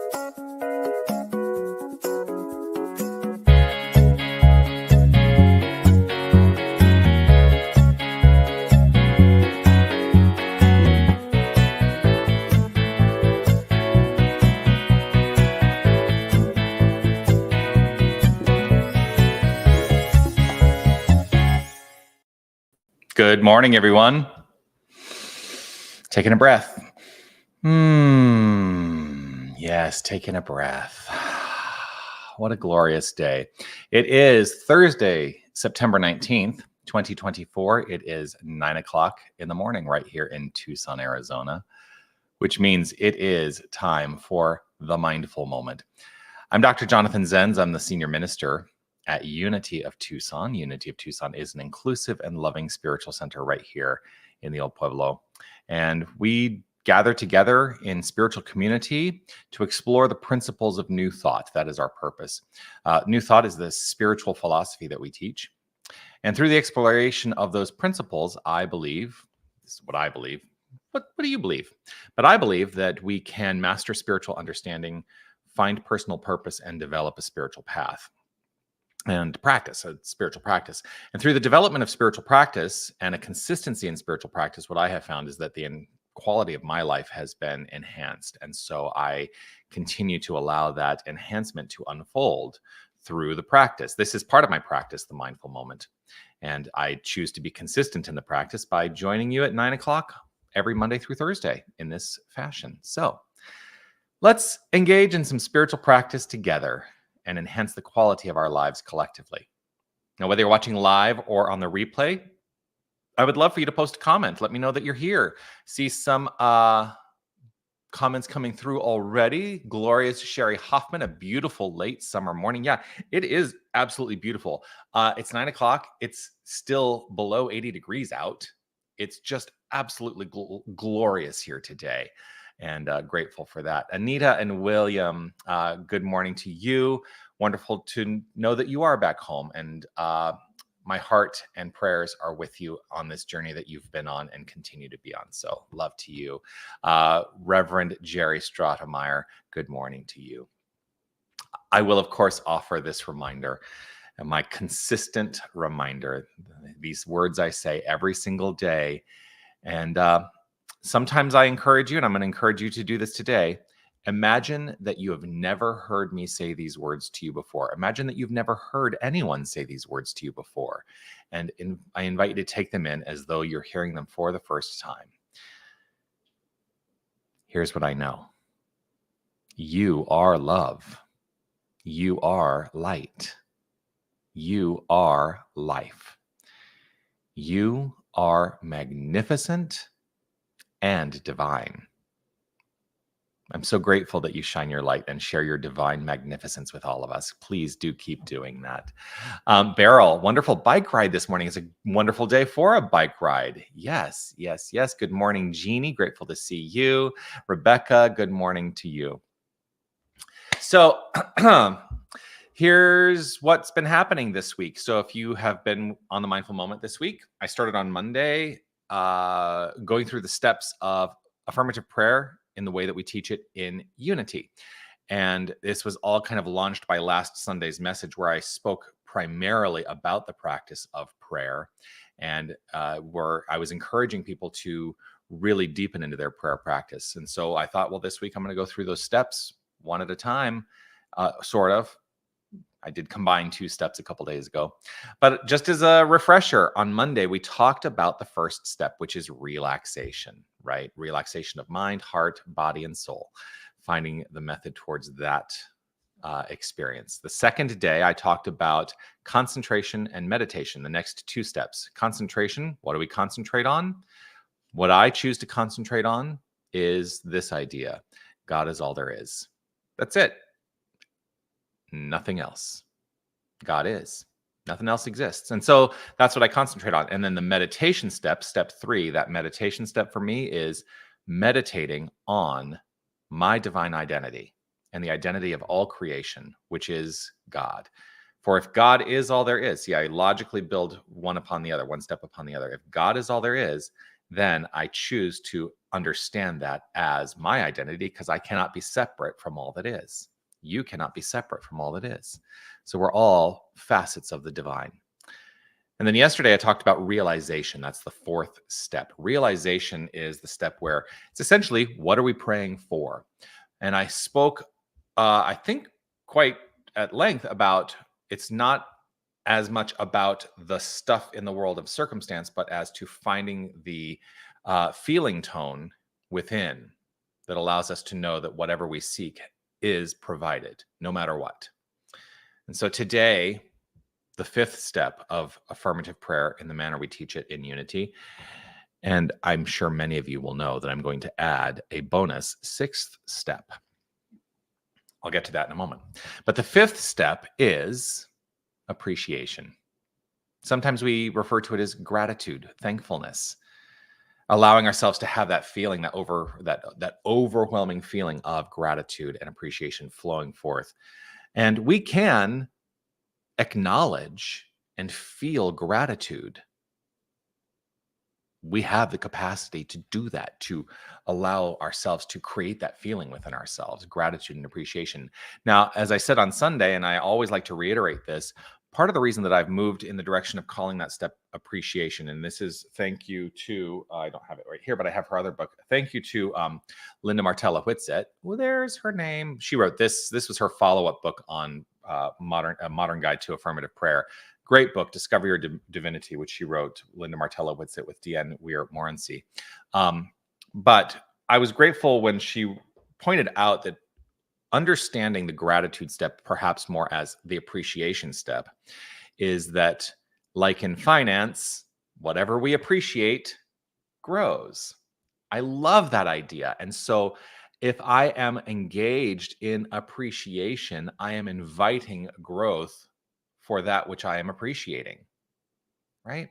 Good morning, everyone. Taking a breath. Yes, taking a breath. What a glorious day. It is Thursday, September 19th, 2024. It is 9 o'clock in the morning right here in Tucson, Arizona, which means it is time for the mindful moment. I'm Dr. Jonathan Zenz. I'm the senior minister at Unity of Tucson. Unity of Tucson is an inclusive and loving spiritual center right here in the Old Pueblo. And we gather together in spiritual community to explore the principles of New Thought. That is our purpose. New Thought is the spiritual philosophy that we teach. And through the exploration of those principles, I believe, this is what I believe. What do you believe? But I believe that we can master spiritual understanding, find personal purpose, and develop a spiritual path and practice, a spiritual practice. And through the development of spiritual practice and a consistency in spiritual practice, what I have found is that the quality of my life has been enhanced. And so I continue to allow that enhancement to unfold through the practice. This is part of my practice, the mindful moment. And I choose to be consistent in the practice by joining you at 9 o'clock every Monday through Thursday in this fashion. So let's engage in some spiritual practice together and enhance the quality of our lives collectively. Now, whether you're watching live or on the replay, I would love for you to post a comment. Let me know that you're here. See some comments coming through already. Glorious Sherry Hoffman, a beautiful late summer morning. Yeah, it is absolutely beautiful. It's 9 o'clock. It's still below 80 degrees out. It's just absolutely glorious here today. And grateful for that. Anita and William, good morning to you. Wonderful to know that you are back home. And my heart and prayers are with you on this journey that you've been on and continue to be on. So love to you. Reverend Jerry Stratemeyer, good morning to you. I will, of course, offer this reminder, and my consistent reminder, these words I say every single day. And sometimes I encourage you, and I'm going to encourage you to do this today. Imagine that you have never heard me say these words to you before. Imagine that you've never heard anyone say these words to you before. And I invite you to take them in as though you're hearing them for the first time. Here's what I know. You are love. You are light. You are life. You are magnificent and divine. I'm so grateful that you shine your light and share your divine magnificence with all of us. Please do keep doing that. Beryl, wonderful bike ride this morning. It's a wonderful day for a bike ride. Yes, yes, yes. Good morning, Jeannie. Grateful to see you. Rebecca, good morning to you. So here's what's been happening this week. So if you have been on the Mindful Moment this week, I started on Monday going through the steps of affirmative prayer in the way that we teach it in Unity. And this was all kind of launched by last Sunday's message, where I spoke primarily about the practice of prayer, and where I was encouraging people to really deepen into their prayer practice. And so I thought, well, this week I'm going to go through those steps one at a time, sort of. I did combine 2 steps a couple days ago. But just as a refresher, on Monday, we talked about the first step, which is relaxation, right? Relaxation of mind, heart, body, and soul. Finding the method towards that experience. The second day, I talked about concentration and meditation, the next 2 steps. Concentration, what do we concentrate on? What I choose to concentrate on is this idea. God is all there is. That's it. Nothing else. God is. Nothing else exists. And so that's what I concentrate on. And then the meditation step, step 3, that meditation step for me is meditating on my divine identity and the identity of all creation, which is God. For if God is all there is, see, I logically build one upon the other, one step upon the other. If God is all there is, then I choose to understand that as my identity because I cannot be separate from all that is. You cannot be separate from all that is. So we're all facets of the divine. And then yesterday I talked about realization. That's the fourth step. Realization is the step where it's essentially, what are we praying for? And I spoke, I think, quite at length about it's not as much about the stuff in the world of circumstance, but as to finding the feeling tone within that allows us to know that whatever we seek is provided, no matter what. And so today, the fifth step of affirmative prayer in the manner we teach it in Unity. And I'm sure many of you will know that I'm going to add a bonus sixth step. I'll get to that in a moment. But the fifth step is appreciation. Sometimes we refer to it as gratitude, thankfulness, allowing ourselves to have that feeling, that overwhelming feeling of gratitude and appreciation flowing forth. And we can acknowledge and feel gratitude. We have the capacity to do that, to allow ourselves to create that feeling within ourselves, gratitude and appreciation. Now, as I said on Sunday, and I always like to reiterate this, part of the reason that I've moved in the direction of calling that step appreciation, and this is thank you to, I don't have it right here, but I have her other book. Thank you to Linda Martella Whitsett. Well, there's her name. She wrote this. This was her follow-up book on Modern Guide to Affirmative Prayer. Great book, Discover Your Divinity, which she wrote, Linda Martella Whitsett with Deanne Weir-Morency. But I was grateful when she pointed out that understanding the gratitude step, perhaps more as the appreciation step, is that, like in finance, whatever we appreciate grows. I love that idea. And so if I am engaged in appreciation, I am inviting growth for that which I am appreciating, right?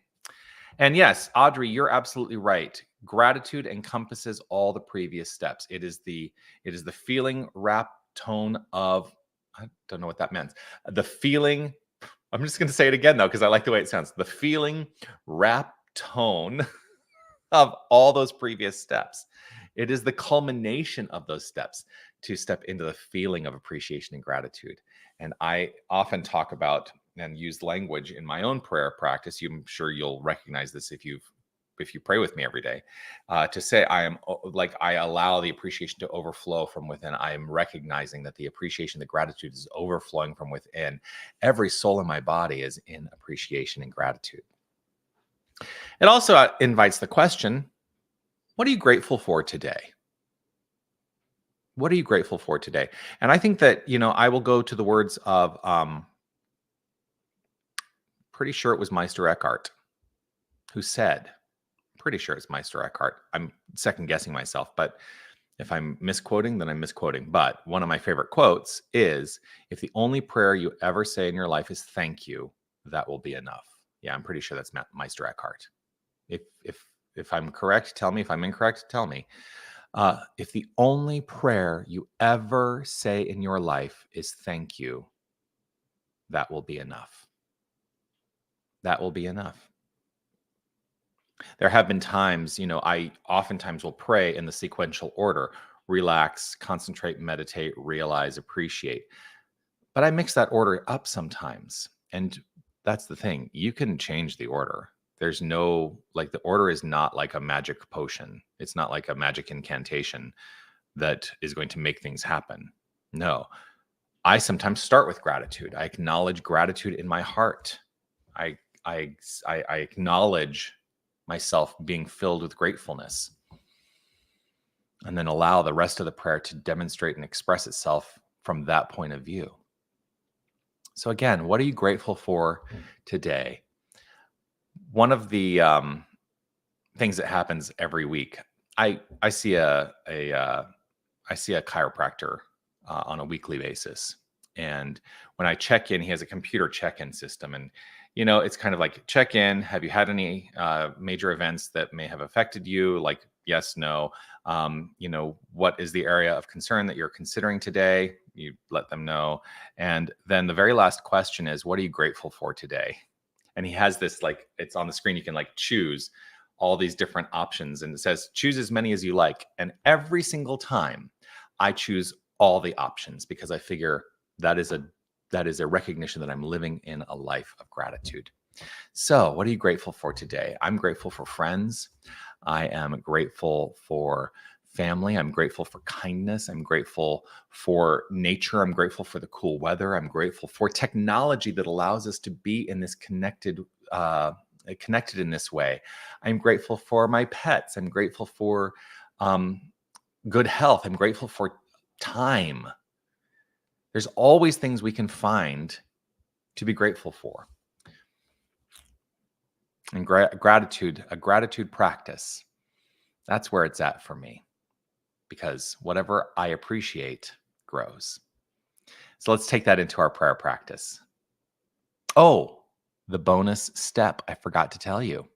And yes, Audrey, you're absolutely right. Gratitude encompasses all the previous steps. It is the feeling wrap tone of, I don't know what that meant. The feeling, I'm just going to say it again though, because I like the way it sounds. The feeling wrap tone of all those previous steps. It is the culmination of those steps to step into the feeling of appreciation and gratitude. And I often talk about and use language in my own prayer practice. I'm sure you'll recognize this if you pray with me every day, to say I allow the appreciation to overflow from within. I am recognizing that the appreciation, the gratitude is overflowing from within. Every soul in my body is in appreciation and gratitude. It also invites the question, what are you grateful for today? What are you grateful for today? And I think that, I will go to the words of, pretty sure it was Meister Eckhart who said, pretty sure it's Meister Eckhart. I'm second guessing myself, but if I'm misquoting, then I'm misquoting. But one of my favorite quotes is, if the only prayer you ever say in your life is thank you, that will be enough. Yeah, I'm pretty sure that's Meister Eckhart. If I'm correct, tell me. If I'm incorrect, tell me. If the only prayer you ever say in your life is thank you, that will be enough. That will be enough. There have been times, I oftentimes will pray in the sequential order: relax, concentrate, meditate, realize, appreciate. But I mix that order up sometimes. And that's the thing. You can change the order. There's no, the order is not like a magic potion. It's not like a magic incantation that is going to make things happen. No. I sometimes start with gratitude. I acknowledge gratitude in my heart. I acknowledge myself being filled with gratefulness, and then allow the rest of the prayer to demonstrate and express itself from that point of view. So again, what are you grateful for today? One of the things that happens every week, I see a chiropractor on a weekly basis. And when I check in, he has a computer check-in system. And, it's kind of like, check in. Have you had any major events that may have affected you? Like, yes, no. What is the area of concern that you're considering today? You let them know. And then the very last question is, what are you grateful for today? And he has this, it's on the screen. You can choose all these different options, and it says choose as many as you like. And every single time I choose all the options because I figure that is a recognition that I'm living in a life of gratitude. So, what are you grateful for today? I'm grateful for friends. I am grateful for family. I'm grateful for kindness. I'm grateful for nature. I'm grateful for the cool weather. I'm grateful for technology that allows us to be in this connected in this way. I'm grateful for my pets. I'm grateful for good health. I'm grateful for time. There's always things we can find to be grateful for. And gratitude, a gratitude practice, that's where it's at for me, because whatever I appreciate grows. So let's take that into our prayer practice. Oh, the bonus step. I forgot to tell you.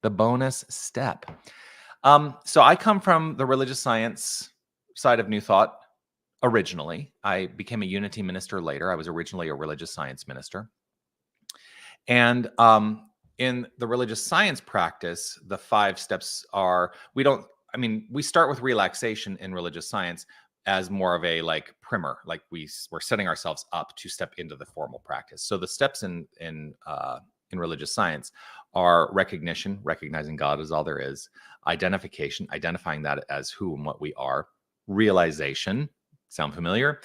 The bonus step. So I come from the religious science side of New Thought originally. I became a Unity minister later. I was originally a religious science minister. And in the religious science practice, the 5 steps are, we start with relaxation in religious science as more of a like primer, like we're setting ourselves up to step into the formal practice. So the steps in religious science are recognition, recognizing God as all there is; identification, identifying that as who and what we are; realization, sound familiar?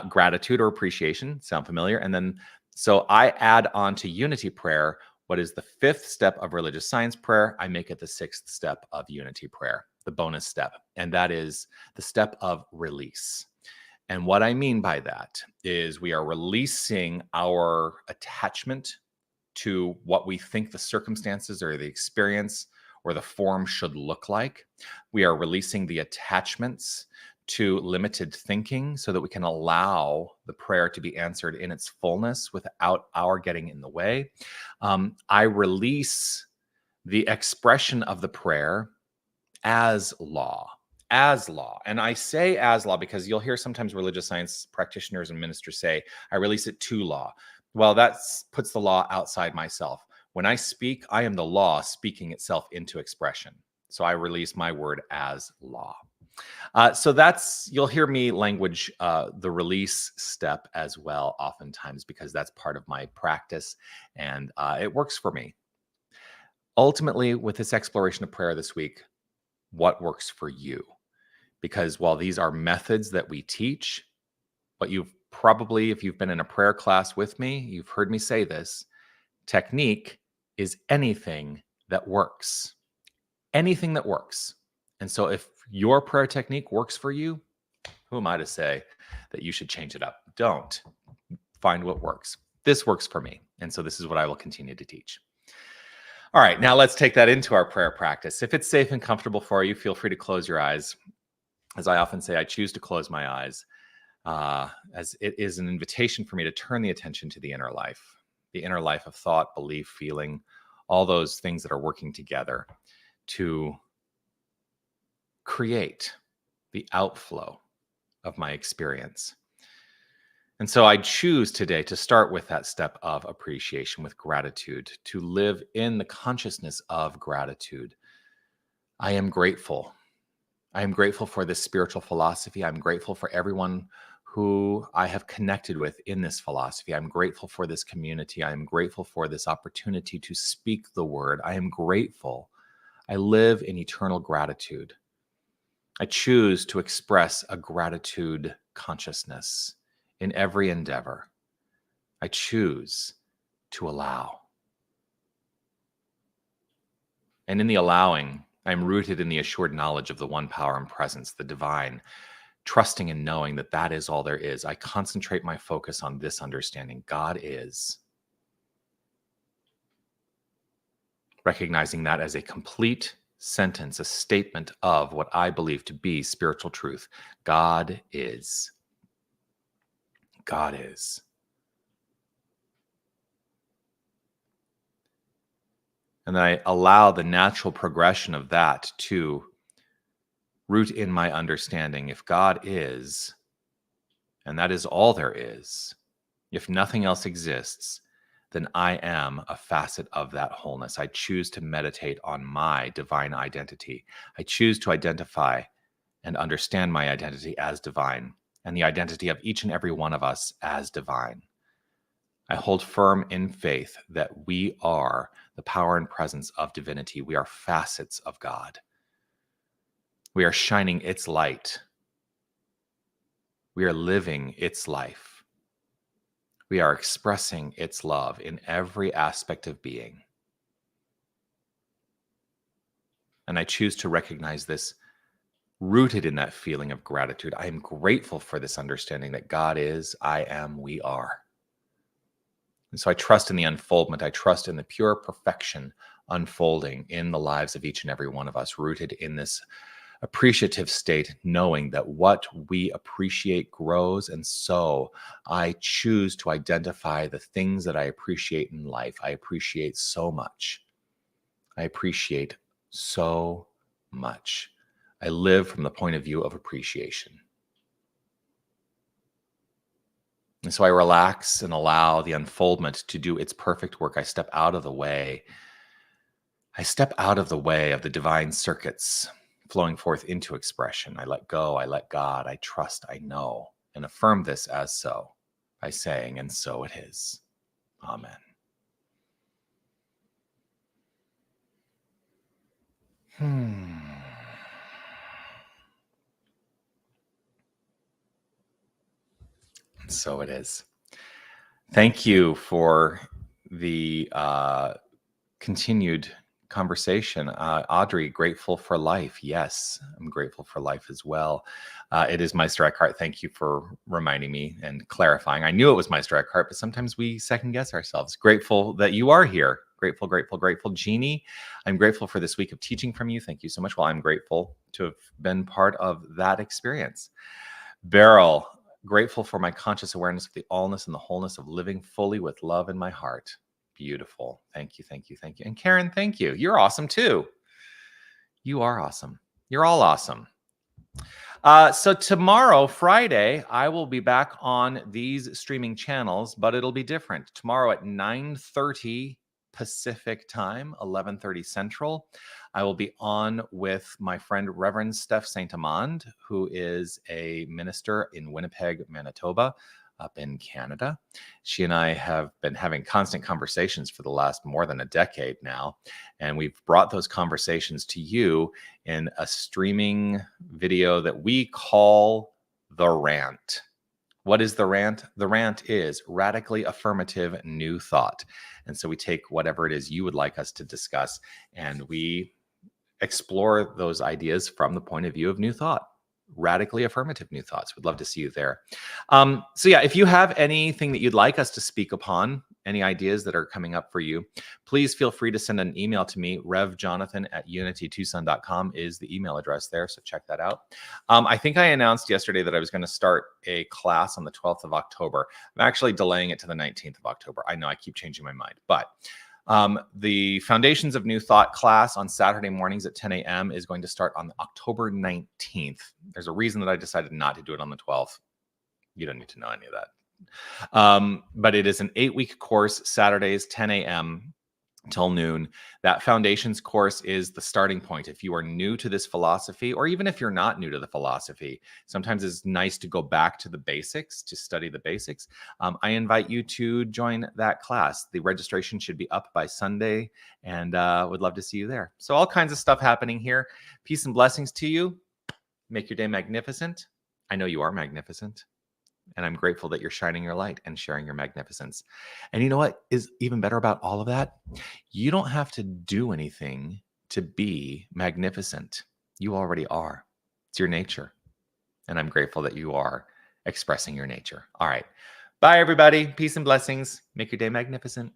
Gratitude or appreciation, sound familiar? And then, so I add on to unity prayer what is the 5th step of religious science prayer. I make it the 6th step of unity prayer, the bonus step. And that is the step of release. And what I mean by that is we are releasing our attachment to what we think the circumstances or the experience or the form should look like. We are releasing the attachments to limited thinking so that we can allow the prayer to be answered in its fullness without our getting in the way. I release the expression of the prayer as law. And I say as law because you'll hear sometimes religious science practitioners and ministers say, I release it to law. Well, that puts the law outside myself. When I speak, I am the law speaking itself into expression. So I release my word as law. So you'll hear me language the release step as well oftentimes because that's part of my practice and it works for me. Ultimately, with this exploration of prayer this week, what works for you? Because while these are methods that we teach, but you've probably, if you've been in a prayer class with me, you've heard me say this, technique is anything that works. Anything that works. And so if your prayer technique works for you, who am I to say that you should change it up? Don't. Find what works. This works for me. And so this is what I will continue to teach. All right, now let's take that into our prayer practice. If it's safe and comfortable for you, feel free to close your eyes. As I often say, I choose to close my eyes as it is an invitation for me to turn the attention to the inner life of thought, belief, feeling, all those things that are working together to create the outflow of my experience. And so I choose today to start with that step of appreciation, with gratitude, to live in the consciousness of gratitude. I am grateful. I am grateful for this spiritual philosophy. I'm grateful for everyone who I have connected with in this philosophy. I'm grateful for this community. I am grateful for this opportunity to speak the word. I am grateful. I live in eternal gratitude. I choose to express a gratitude consciousness in every endeavor. I choose to allow. And in the allowing, I am rooted in the assured knowledge of the one power and presence, the divine, trusting and knowing that that is all there is. I concentrate my focus on this understanding. God is. Recognizing that as a complete sentence, a statement of what I believe to be spiritual truth. God is. God is. And I allow the natural progression of that to root in my understanding. If God is, and that is all there is, if nothing else exists, then I am a facet of that wholeness. I choose to meditate on my divine identity. I choose to identify and understand my identity as divine and the identity of each and every one of us as divine. I hold firm in faith that we are the power and presence of divinity. We are facets of God. We are shining its light. We are living its life. We are expressing its love in every aspect of being. And I choose to recognize this rooted in that feeling of gratitude. I am grateful for this understanding that God is, I am, we are. And so I trust in the unfoldment. I trust in the pure perfection unfolding in the lives of each and every one of us, rooted in this appreciative state, knowing that what we appreciate grows. And so I choose to identify the things that I appreciate in life. I appreciate so much. I appreciate so much. I live from the point of view of appreciation. And so I relax and allow the unfoldment to do its perfect work. I step out of the way. I step out of the way of the divine circuits flowing forth into expression. I let go. I let God. I trust. I know. And affirm this as so by saying, and so it is. Amen. And so it is. Thank you for the continued conversation. Audrey, grateful for life. Yes, I'm grateful for life as well. It is Meister Eckhart. Thank you for reminding me and clarifying. I knew it was Meister Eckhart, but sometimes we second guess ourselves. Grateful that you are here. Grateful, grateful, grateful. Jeannie, I'm grateful for this week of teaching from you. Thank you so much. Well, I'm grateful to have been part of that experience. Beryl, grateful for my conscious awareness of the allness and the wholeness of living fully with love in my heart. Beautiful. Thank you, thank you, thank you. And Karen, thank you. You're awesome too. You are awesome. You're all awesome. So tomorrow, Friday, I will be back on these streaming channels, but it'll be different. Tomorrow at 9:30 Pacific time, 11:30 Central, I will be on with my friend Reverend Steph Saint Amand, who is a minister in Winnipeg, Manitoba, up in Canada. She and I have been having constant conversations for the last more than a decade now, and we've brought those conversations to you in a streaming video that we call The Rant. What is The Rant? The Rant is radically affirmative new thought. And so we take whatever it is you would like us to discuss, and we explore those ideas from the point of view of new thought. Radically affirmative new thoughts. We'd love to see you there. So yeah, if you have anything that you'd like us to speak upon, any ideas that are coming up for you, please feel free to send an email to me. revjonathan@unitytucson.com is the email address there, so check that out. I think I announced yesterday that I was going to start a class on the 12th of October. I'm actually delaying it to the 19th of October. I know I keep changing my mind, but the Foundations of New Thought class on Saturday mornings at 10 a.m. is going to start on October 19th. There's a reason that I decided not to do it on the 12th. You don't need to know any of that. But it is an 8-week course, Saturdays, 10 a.m. till noon. That Foundations course is the starting point. If you are new to this philosophy, or even if you're not new to the philosophy, sometimes it's nice to go back to the basics, to study the basics. I invite you to join that class. The registration should be up by Sunday, and would love to see you there. So all kinds of stuff happening here. Peace and blessings to you. Make your day magnificent. I know you are magnificent. And I'm grateful that you're shining your light and sharing your magnificence. And you know what is even better about all of that? You don't have to do anything to be magnificent. You already are. It's your nature. And I'm grateful that you are expressing your nature. All right. Bye, everybody. Peace and blessings. Make your day magnificent.